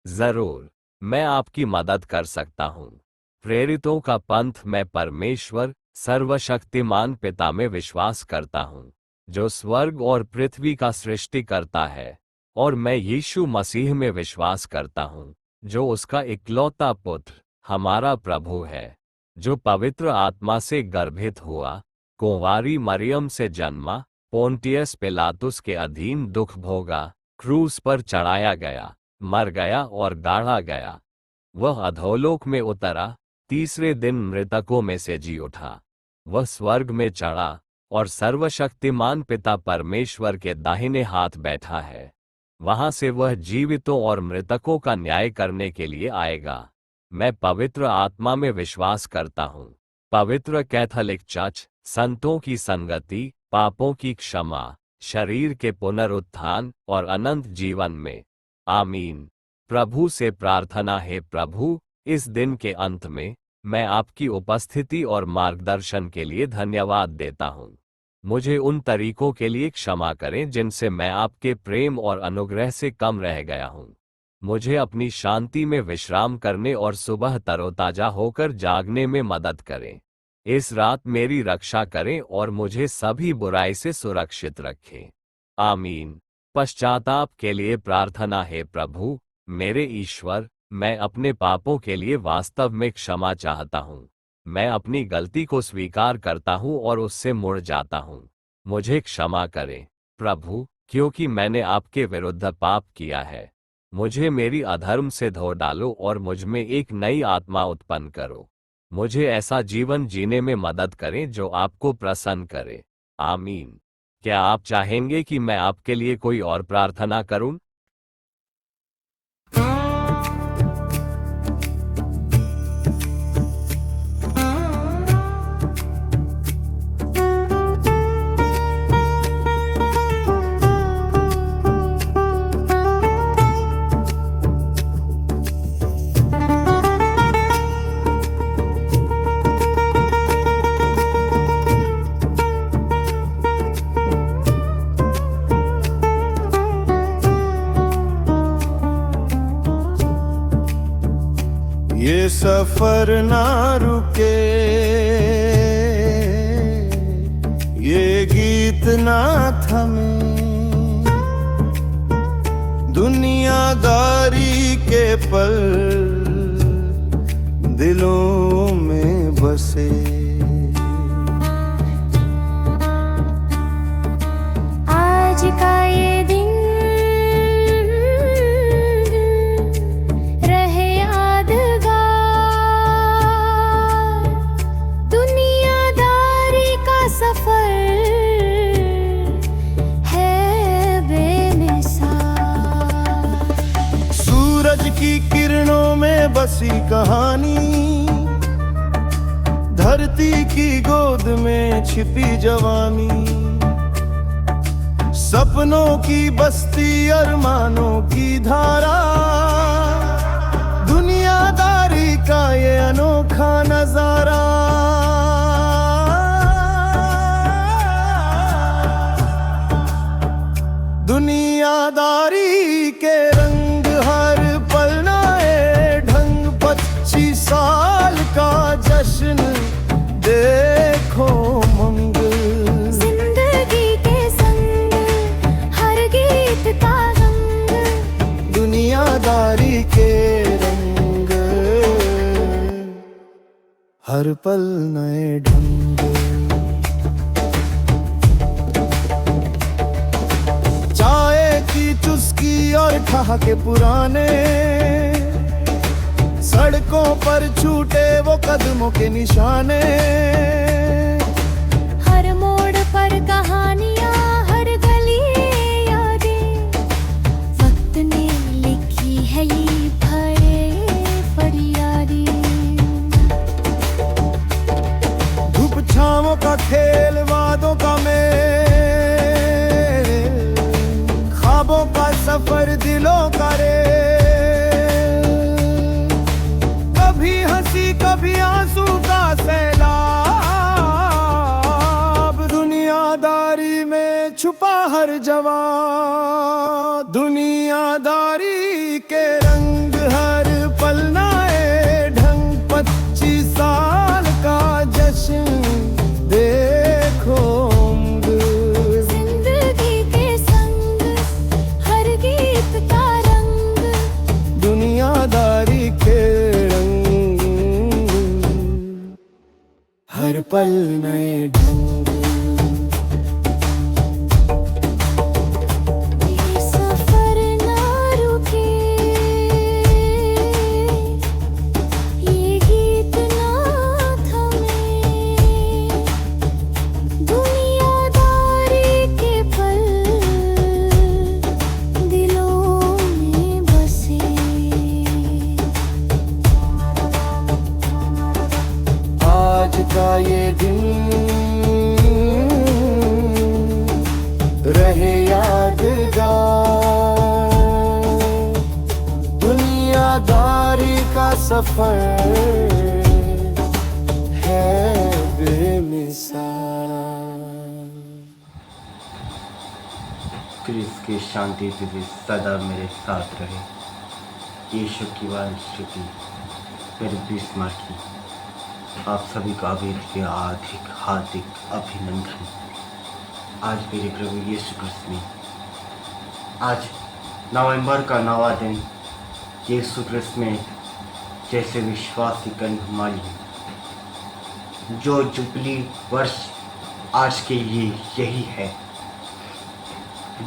जरूर, मैं आपकी मदद कर सकता हूँ। प्रेरितों का पंथ। मैं परमेश्वर सर्वशक्तिमान पिता में विश्वास करता हूँ, जो स्वर्ग और पृथ्वी का सृष्टि करता है, और मैं यीशु मसीह में विश्वास करता हूँ, जो उसका इकलौता पुत्र, हमारा प्रभु है, जो पवित्र आत्मा से गर्भित हुआ, कुंवारी मरियम से जन्मा, पोंटियस पिलातुस के अधीन दुख भोगा, क्रूस पर चढ़ाया गया, मर गया और गाड़ा गया। वह अधोलोक में उतरा, तीसरे दिन मृतकों में से जी उठा। वह स्वर्ग में चढ़ा और सर्वशक्तिमान पिता परमेश्वर के दाहिने हाथ बैठा है। वहां से वह जीवितों और मृतकों का न्याय करने के लिए आएगा। मैं पवित्र आत्मा में विश्वास करता हूँ, पवित्र कैथोलिक चर्च, संतों की संगति, पापों की क्षमा, शरीर के पुनरुत्थान और अनंत जीवन में। आमीन। प्रभु से प्रार्थना है। प्रभु, इस दिन के अंत में मैं आपकी उपस्थिति और मार्गदर्शन के लिए धन्यवाद देता हूँ। मुझे उन तरीकों के लिए क्षमा करें जिनसे मैं आपके प्रेम और अनुग्रह से कम रह गया हूँ। मुझे अपनी शांति में विश्राम करने और सुबह तरोताजा होकर जागने में मदद करें। इस रात मेरी रक्षा करें और मुझे सभी बुराई से सुरक्षित रखें। आमीन। पश्चाताप के लिए प्रार्थना है। प्रभु, मेरे ईश्वर, मैं अपने पापों के लिए वास्तव में क्षमा चाहता हूँ। मैं अपनी गलती को स्वीकार करता हूँ और उससे मुड़ जाता हूँ। मुझे क्षमा करें प्रभु, क्योंकि मैंने आपके विरुद्ध पाप किया है। मुझे मेरी अधर्म से धो डालो और मुझ में एक नई आत्मा उत्पन्न करो। मुझे ऐसा जीवन जीने में मदद करें जो आपको प्रसन्न करे। आमीन। क्या आप चाहेंगे कि मैं आपके लिए कोई और प्रार्थना करूं? ये सफर ना रुके, ये गीत ना थमे, दुनियादारी के पल दिलों में बसे। आज का ये की किरणों में बसी कहानी, धरती की गोद में छिपी जवानी, सपनों की बस्ती अरमानों की धारा, दुनियादारी का ये अनोखा नजारा। दुनियादारी के रंग हर पल नए ढंग, 25 साल का जश्न देखो मंगल। जिंदगी के संग हर गीत का रंग, दुनियादारी के रंग हर पल नए ढंग। चुस्की और ठहाके पुराने, सड़कों पर छूटे वो कदमों के निशाने, हर मोड़ पर कहानियां, हर गली यादें, वक्त ने लिखी है ये भरे फरियादें। धूप छांवों का खेल, वादों का मेल, ख्वाबों का सफर दिलों का रेल, कभी हंसी कभी आंसू का सैलाब। दुनियादारी में पल नए ढंग। ये सफर ना रुके, ये गीत ना थमे, दुनियादारी के पल दिलों में बसे। आज का ये दिन रहे यादगार, दुनियादारी का सफर है बेमिसाल। क्रिस की शांति तुझे सदा मेरे साथ रहे। यीशु की वांछित मेरे बिस्मा की आप सभी का के हार्दिक अभिनंदन। आज मेरे प्रभु यीशु क्रिस्त में आज नवंबर का 9वां दिन यीशु क्रिस्त में जैसे विश्वासी कन्हमाली जो जुबली वर्ष आज के लिए यही है।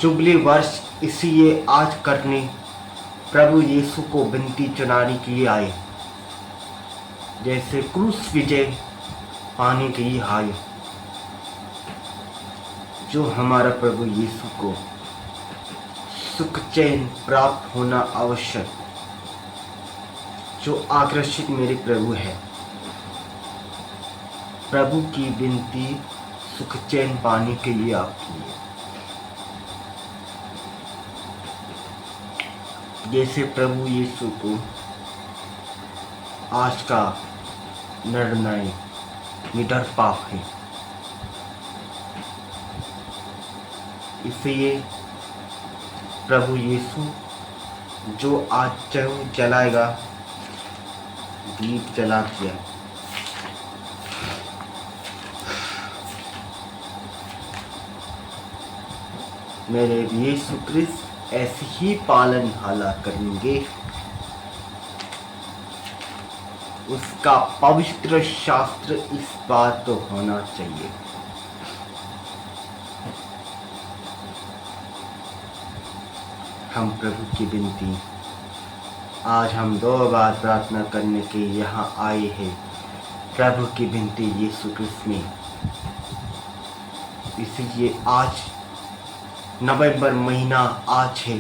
जुबली वर्ष इसलिए आज करने प्रभु यीशु को विनती चुनाने के लिए आए, जैसे क्रूस विजय पाने के लिए आए। जो हमारा प्रभु यीशु को सुख चैन प्राप्त होना आवश्यक, जो आकर्षित मेरे प्रभु है, प्रभु की विनती सुख चैन पाने के लिए आपकी है। जैसे प्रभु यीशु को आज का निर्णय निडर पाप है, इसलिए प्रभु यीशु जो आज जलाएगा दीप जला दिया। मेरे यीशु क्रिस्त ऐसे ही पालन हाला करेंगे। उसका पवित्र शास्त्र इस बात तो होना चाहिए। हम प्रभु की विनती आज हम 2 बार प्रार्थना करने के यहाँ आए हैं। प्रभु की विनती यीशु क्रिस्त में, इसलिए आज नवंबर महीना आज है,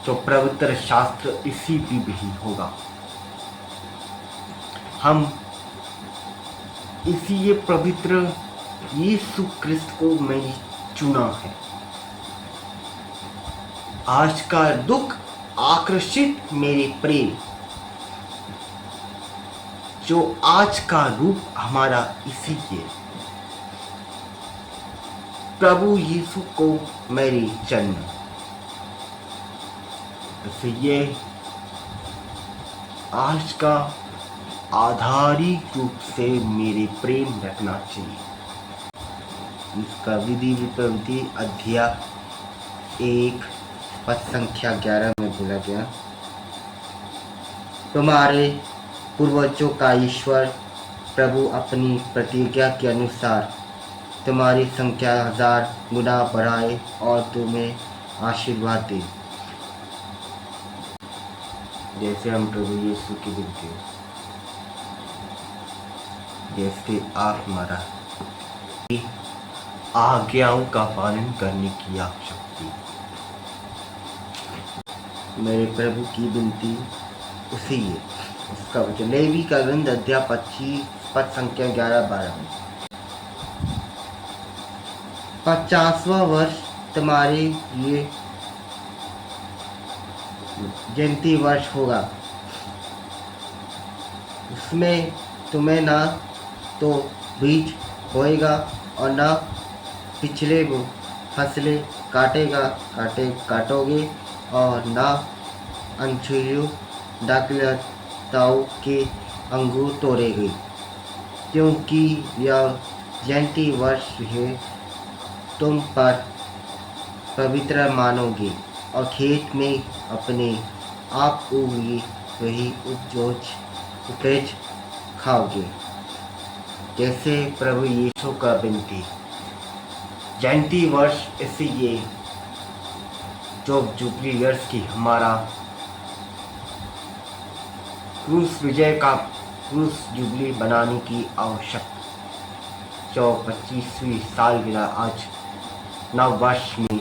जो पवित्र शास्त्र इसी भी होगा। हम इसी पवित्र यीशु क्रिस्त को मैंने चुना है। आज का दुख आकर्षित मेरे प्रेम, जो आज का रूप हमारा इसी है। प्रभु यीशु को मेरे जन्म, इसलिए आज का आधारित रूप से मेरे प्रेम रखना चाहिए। इसका विधि विपरीति अध्याय 1 पद संख्या 11 में बोला गया, तुम्हारे पूर्वजों का ईश्वर प्रभु अपनी प्रतिज्ञा के अनुसार तुम्हारी संख्या 1000 गुना बढ़ाए और तुम्हें आशीर्वाद दे। जैसे हम प्रभु यीशु की विनती, जैसे आप हमारा आज्ञाओं का पालन करने की आवश्यकता। मेरे प्रभु की विनती उसी है। उसका वचन लेवी का ग्रंथ अध्याय 25 पद संख्या 11-12 में, 50वां वर्ष तुम्हारे लिए जयंती वर्ष होगा। उसमें तुम्हें ना तो बीज बोएगा और ना पिछले फसलें काटोगे और ना अंशुरु दाखलताओं के अंगूर तोड़ेगे, क्योंकि यह जयंती वर्ष है। तुम पर पवित्र मानोगे और खेत में अपने आप उगी वही उपज खाओगे। जैसे प्रभु यीशु का विनती जयंती वर्ष इसलिए जो जुबली ईयर्स की हमारा क्रूस विजय का क्रूस जुबली बनाने की आवश्यक 25वीं सालगिरह आज नव वर्ष में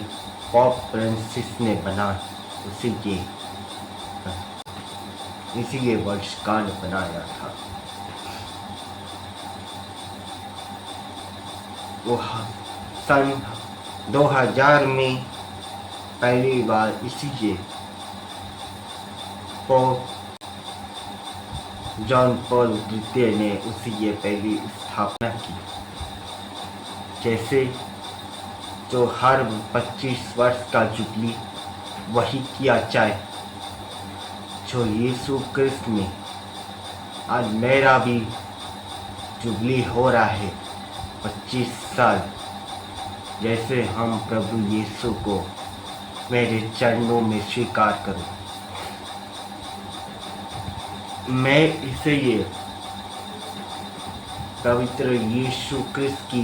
पॉप फ्रांसिस ने बना इसीलिए वर्षकांड बनाया था। वो सन 2000 में पहली बार इसीलिए पोप जॉन पॉल द्वितीय ने उसी पहली स्थापना की। जैसे जो हर 25 वर्ष का जुबली वही किया जाए जो यीशु क्रिस्त में आज मेरा भी जुबली हो रहा है 25 साल। जैसे हम प्रभु यीशु को मेरे चरणों में स्वीकार करूं, मैं इसे ये पवित्र यीशु क्रिस्त की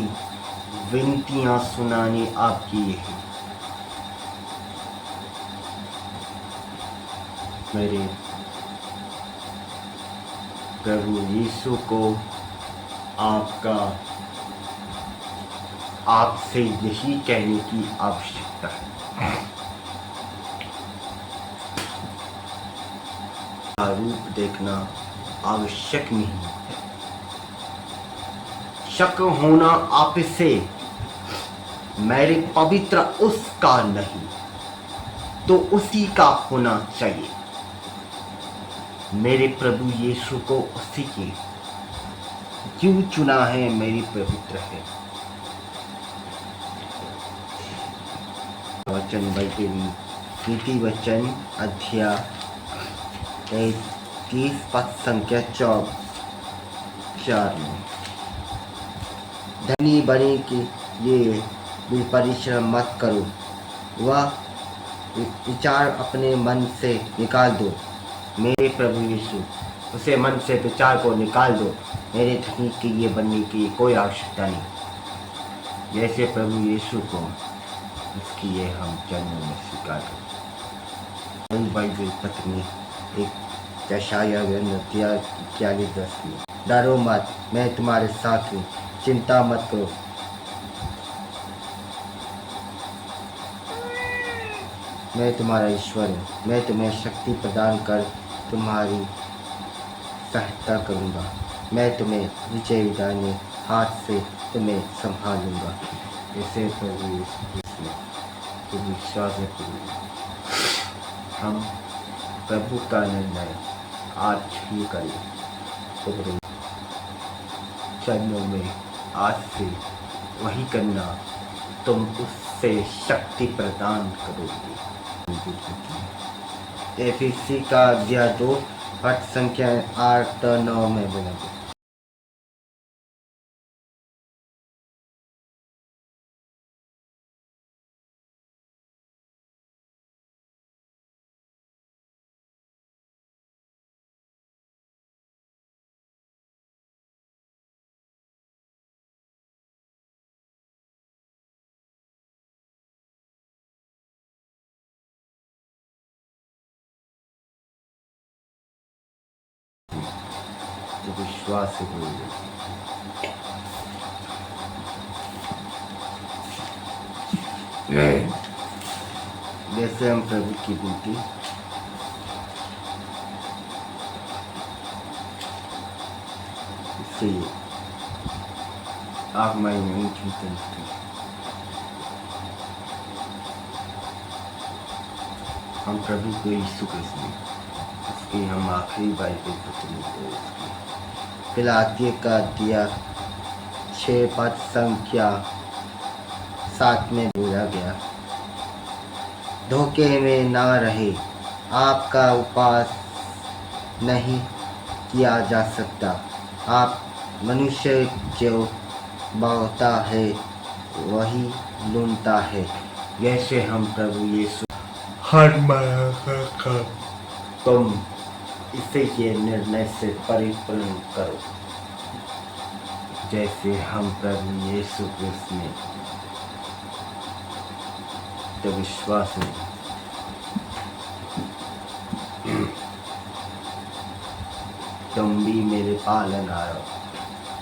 विनतियां सुनाने आपकी है। मेरे प्रभु यीशु को आपसे यही कहने की आवश्यकता है। रूप देखना आवश्यक नहीं, शक होना आपसे मेरे पवित्र उसका नहीं तो उसी का होना चाहिए। मेरे प्रभु यीशु को उसी के क्यों चुना है, मेरी पवित्र है। वचन बाइबल नीति वचन अध्याय 30 पद संख्या 4 में धनी बने के लिए भी परिश्रम मत करो, वह विचार अपने मन से निकाल दो। मेरे प्रभु यीशु उसे मन से विचार को निकाल दो। मेरे धनी के लिए बनने की कोई आवश्यकता नहीं। जैसे प्रभु यीशु को उसकी ये हम चरणों में स्वीकार करें। बाइबल पत्र में एक यशायाह 41:10 में डरो मत, मैं तुम्हारे साथ हूँ, चिंता मत करो। मैं तुम्हारा ईश्वर हूँ, मैं तुम्हें शक्ति प्रदान कर तुम्हारी सहायता करूँगा। मैं तुम्हें विजय दाहिने हाथ से तुम्हें संभालूंगा। ऐसे प्रभु यीशु में तो विश्वास है। हम प्रभु का निर्णय आज ही करें। तो चरणों में आज से वही करना, तुम उससे शक्ति प्रदान करोगे। एफिसी का अध्याय 2 पद संख्या 8-9 में बोलेंगे। विश्वास हो जैसे हम प्रभु की विनती इससे आप मैं नहीं चिंतन हम प्रभु को यीशु कृष्ण उसकी हम आखिरी बाइबल पत्र फिलातिया का दिया 6 पद संख्या 7 में बोला गया। धोखे में ना रहे, आपका उपवास नहीं किया जा सकता। आप मनुष्य जो बोता है वही लूटता है। जैसे हम प्रभु यीशु हर माह तुम इसे ये निर्णय से परिपूर्ण करो। जैसे हम प्रभु यीशु क्रिस्त में तो विश्वास में तुम भी मेरे पालन आरो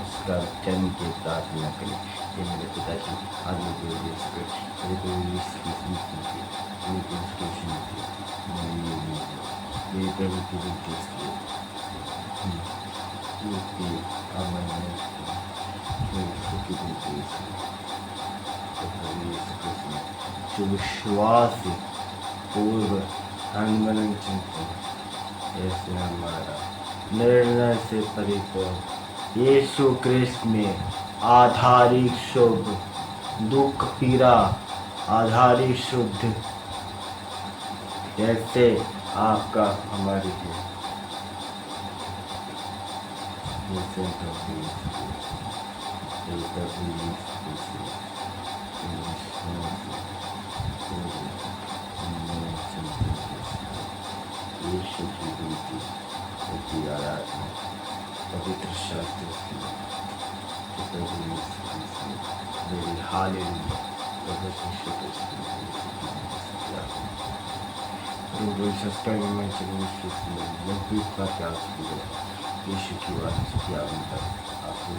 उसका जन्म की प्रार्थना करें। ये मेरे पिताजी आदमी को मेरे को मेरे प्रभु की जो विश्वास पूर्व अनुमन चिंतन ऐसे हमारा निर्णय से परिपूर्ण यीशु क्रिस्त में आधारित शुभ दुख पीड़ा आधारित शुद्ध जैसे आपका हमारी है। यीशु की विनती की आराधना पवित्र शास्त्र की मेरी हालेलुया प्रभु यीशु क्रिस्त प्रभु सस्टेन में चलने की मजबूत का त्याग यीशु की बात की आनंद आपको